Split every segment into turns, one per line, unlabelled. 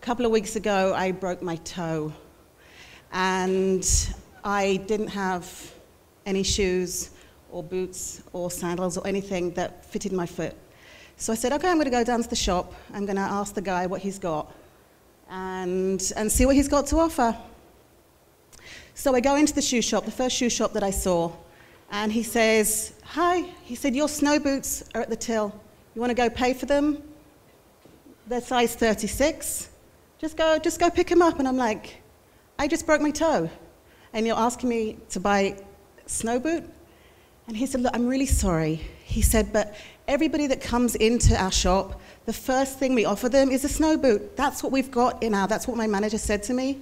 couple of weeks ago, I broke my toe, and I didn't have any shoes or boots or sandals or anything that fitted my foot. So I said, okay, I'm going to go down to the shop. I'm going to ask the guy what he's got and see what he's got to offer. So I go into the shoe shop, the first shoe shop that I saw, and he says, hi. He said, your snow boots are at the till. You want to go pay for them? They're size 36. Just go pick them up. And I'm like, I just broke my toe, and you're asking me to buy a snow boot? And he said, look, I'm really sorry. He said, but everybody that comes into our shop, the first thing we offer them is a snow boot. That's what we've got in our, that's what my manager said to me,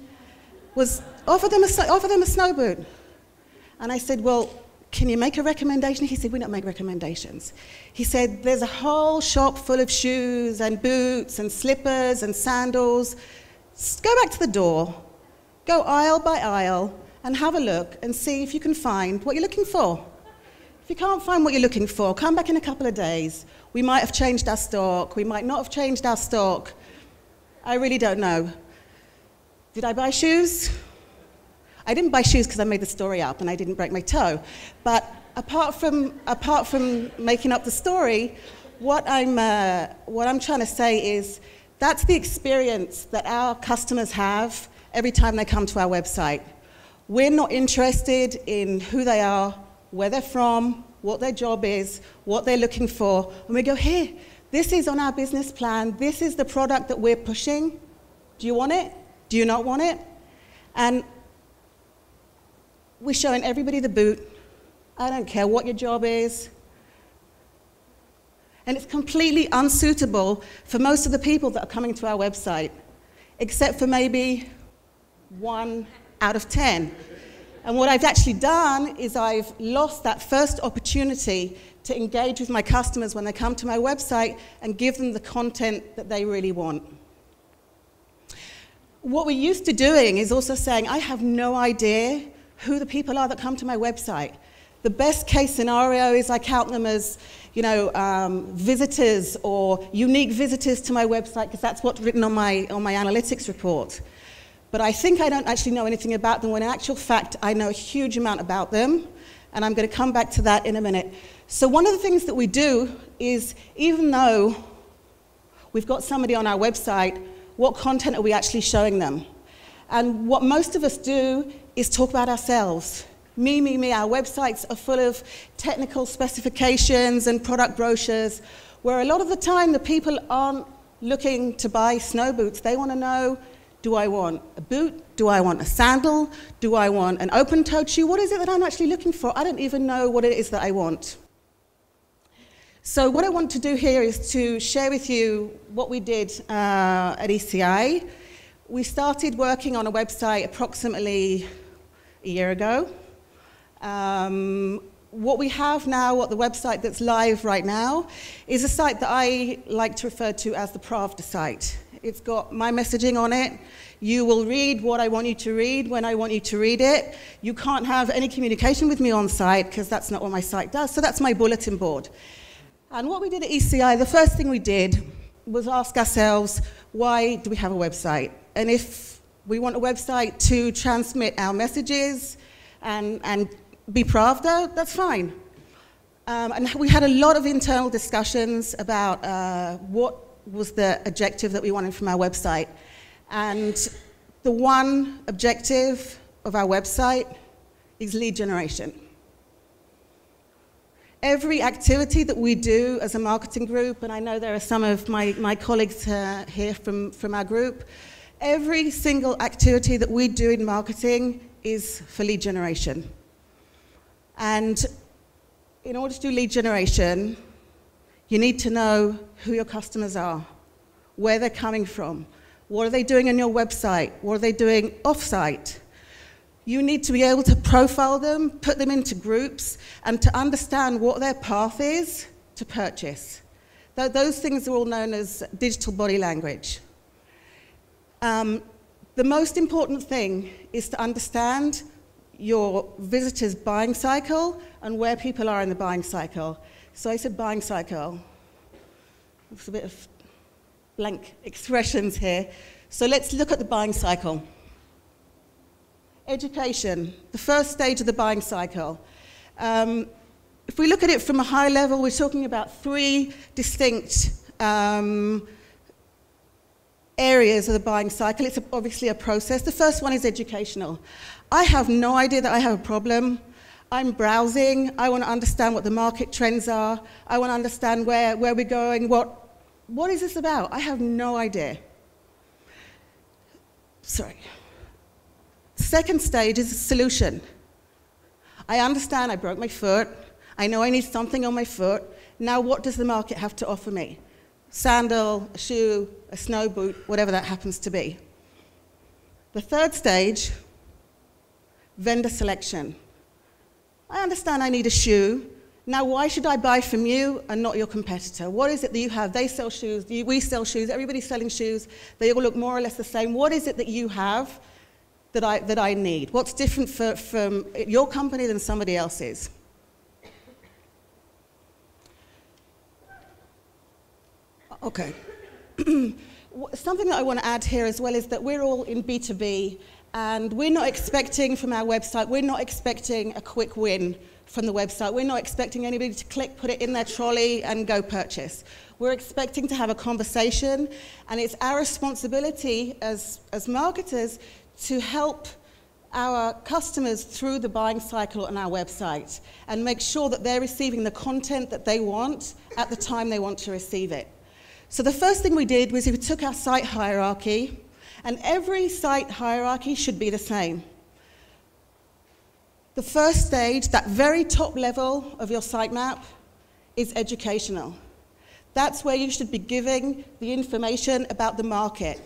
was offer them a snow boot. And I said, well, can you make a recommendation? He said, we don't make recommendations. He said, there's a whole shop full of shoes and boots and slippers and sandals. Just go back to the door, go aisle by aisle, and have a look and see if you can find what you're looking for. If you can't find what you're looking for, come back in a couple of days. We might have changed our stock. We might not have changed our stock. I really don't know. Did I buy shoes? I didn't buy shoes because I made the story up and I didn't break my toe. But apart from making up the story, what I'm trying to say is that's the experience that our customers have every time they come to our website. We're not interested in who they are, where they're from, what their job is, what they're looking for. And we go, here, this is on our business plan. This is the product that we're pushing. Do you want it? Do you not want it? And we're showing everybody the boot. I don't care what your job is. And it's completely unsuitable for most of the people that are coming to our website, except for maybe 1 out of 10. And what I've actually done is I've lost that first opportunity to engage with my customers when they come to my website and give them the content that they really want. What we're used to doing is also saying, I have no idea who the people are that come to my website. The best case scenario is I count them as, visitors or unique visitors to my website, because that's what's written on my analytics report. But I think I don't actually know anything about them, when in actual fact I know a huge amount about them, and I'm going to come back to that in a minute. So one of the things that we do is, even though we've got somebody on our website, what content are we actually showing them? And what most of us do is talk about ourselves. Me, me, me. Our websites are full of technical specifications and product brochures, where a lot of the time the people aren't looking to buy snow boots. They want to know, do I want a boot? Do I want a sandal? Do I want an open-toed shoe? What is it that I'm actually looking for? I don't even know what it is that I want. So what I want to do here is to share with you what we did at ECI. We started working on a website approximately a year ago. What we have now, the website that's live right now, is a site that I like to refer to as the Pravda site. It's got my messaging on it. You will read what I want you to read when I want you to read it. You can't have any communication with me on site because that's not what my site does. So that's my bulletin board. And what we did at ECI, the first thing we did was ask ourselves, why do we have a website? And if we want a website to transmit our messages and be Pravda, that's fine. And we had a lot of internal discussions about what was the objective that we wanted from our website. And the one objective of our website is lead generation. Every activity that we do as a marketing group, and I know there are some of my colleagues here from our group, every single activity that we do in marketing is for lead generation. And in order to do lead generation, you need to know who your customers are, where they're coming from, what are they doing on your website, what are they doing off-site. You need to be able to profile them, put them into groups, and to understand what their path is to purchase. Those things are all known as digital body language. The most important thing is to understand your visitor's buying cycle and where people are in the buying cycle. So I said buying cycle. There's a bit of blank expressions here. So let's look at the buying cycle. Education, the first stage of the buying cycle. If we look at it from a high level, we're talking about 3 distinct areas of the buying cycle. It's obviously a process. The first one is educational. I have no idea that I have a problem. I'm browsing. I want to understand what the market trends are. I want to understand where we're going. What is this about? I have no idea. Sorry. Second stage is a solution. I understand I broke my foot. I know I need something on my foot. Now what does the market have to offer me? Sandal, a shoe, a snow boot, whatever that happens to be. The third stage, vendor selection. I understand I need a shoe. Now why should I buy from you and not your competitor? What is it that you have? They sell shoes, we sell shoes, everybody's selling shoes. They all look more or less the same. What is it that you have that I need? What's different from your company than somebody else's? Okay. Something that I want to add here as well is that we're all in B2B, and we're not expecting from our website, we're not expecting a quick win from the website. We're not expecting anybody to click, put it in their trolley, and go purchase. We're expecting to have a conversation, and it's our responsibility as marketers to help our customers through the buying cycle on our website and make sure that they're receiving the content that they want at the time they want to receive it. So the first thing we did was we took our site hierarchy, and every site hierarchy should be the same. The first stage, that very top level of your sitemap, is educational. That's where you should be giving the information about the market.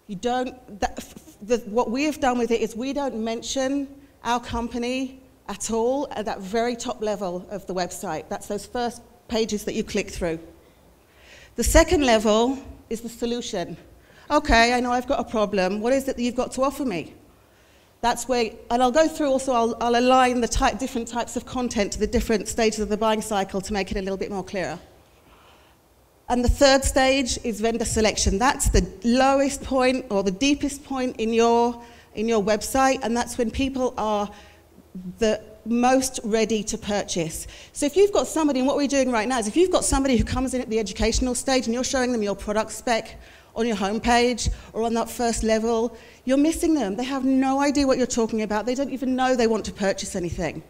You don't, what we have done with it is we don't mention our company at all at that very top level of the website. That's those first pages that you click through. The second level is the solution. Okay, I know I've got a problem. What is it that you've got to offer me? That's where, and I'll go through also, I'll align the different types of content to the different stages of the buying cycle to make it a little bit more clearer. And the third stage is vendor selection. That's the lowest point or the deepest point in your website, and that's when people are the most ready to purchase. So if you've got somebody, and what we're doing right now is if you've got somebody who comes in at the educational stage and you're showing them your product spec on your homepage or on that first level, you're missing them. They have no idea what you're talking about. They don't even know they want to purchase anything.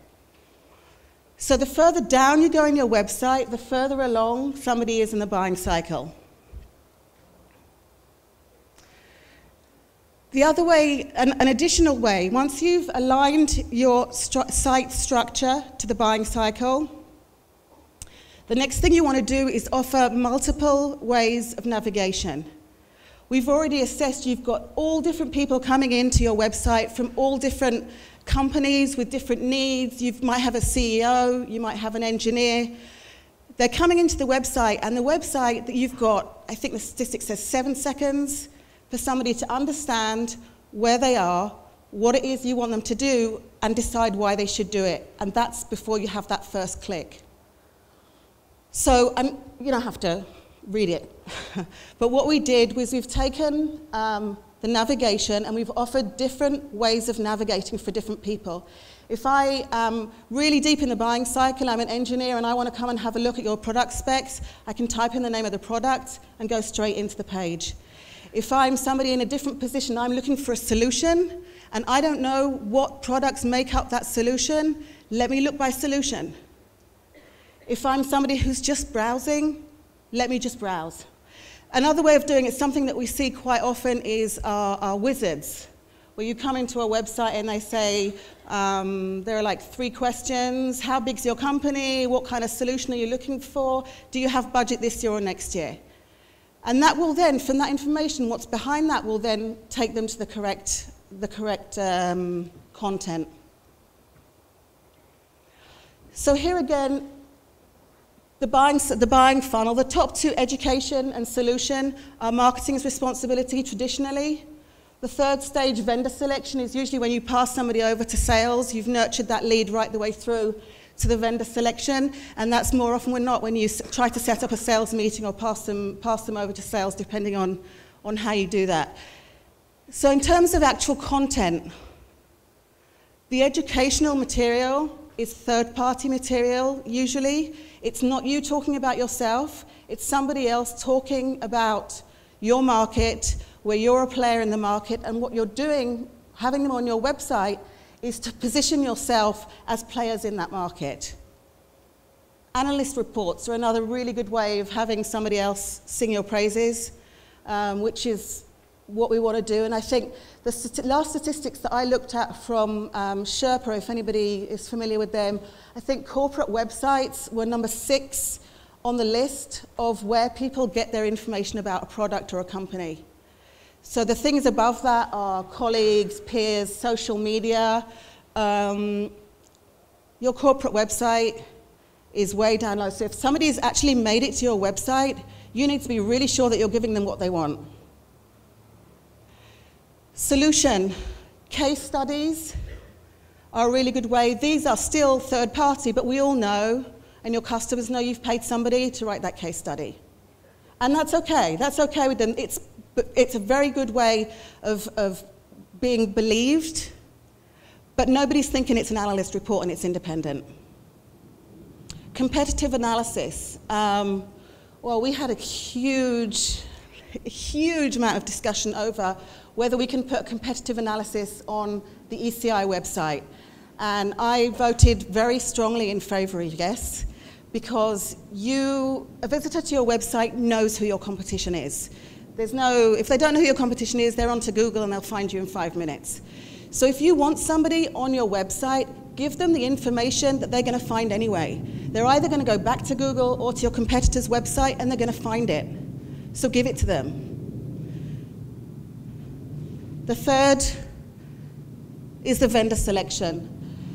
So the further down you go in your website, the further along somebody is in the buying cycle. The other way, an additional way, once you've aligned your site structure to the buying cycle, the next thing you want to do is offer multiple ways of navigation. We've already assessed you've got all different people coming into your website from all different companies with different needs. You might have a CEO, you might have an engineer. They're coming into the website, and the website that you've got, I think the statistic says 7 seconds for somebody to understand where they are, what it is you want them to do, and decide why they should do it. And that's before you have that first click. So you don't have to read it. But what we did was we've taken the navigation and we've offered different ways of navigating for different people. If I am really deep in the buying cycle, I'm an engineer and I want to come and have a look at your product specs, I can type in the name of the product and go straight into the page. If I'm somebody in a different position, I'm looking for a solution and I don't know what products make up that solution, let me look by solution. If I'm somebody who's just browsing, let me just browse. Another way of doing it, something that we see quite often, is our wizards, where you come into a website and they say, there are like 3 questions. How big's your company? What kind of solution are you looking for? Do you have budget this year or next year? And that will then, from that information, what's behind that will then take them to the correct content. So here again, the buying funnel, the top 2, education and solution, are marketing's responsibility traditionally. The third stage, vendor selection, is usually when you pass somebody over to sales. You've nurtured that lead right the way through to the vendor selection, and that's more often than not when you try to set up a sales meeting or pass them over to sales, depending on on how you do that. So in terms of actual content, the educational material is third-party material, usually. It's not you talking about yourself. It's somebody else talking about your market, where you're a player in the market, and what you're doing, having them on your website, is to position yourself as players in that market. Analyst reports are another really good way of having somebody else sing your praises, which is what we want to do. And I think the last statistics that I looked at from Sherpa, if anybody is familiar with them, I think corporate websites were number 6 on the list of where people get their information about a product or a company. So the things above that are colleagues, peers, social media. Your corporate website is way down low. So if somebody's actually made it to your website, you need to be really sure that you're giving them what they want. Solution. Case studies are a really good way. These are still third party, but we all know, and your customers know, you've paid somebody to write that case study. And that's okay. That's okay with them. It's a very good way of being believed, but nobody's thinking it's an analyst report and it's independent. Competitive analysis. Well, we had a huge amount of discussion over whether we can put competitive analysis on the ECI website. And I voted very strongly in favor of yes, because a visitor to your website knows who your competition is. If they don't know who your competition is, they're onto Google and they'll find you in 5 minutes. So if you want somebody on your website, give them the information that they're going to find anyway. They're either going to go back to Google or to your competitor's website and they're going to find it. So give it to them. The third is the vendor selection.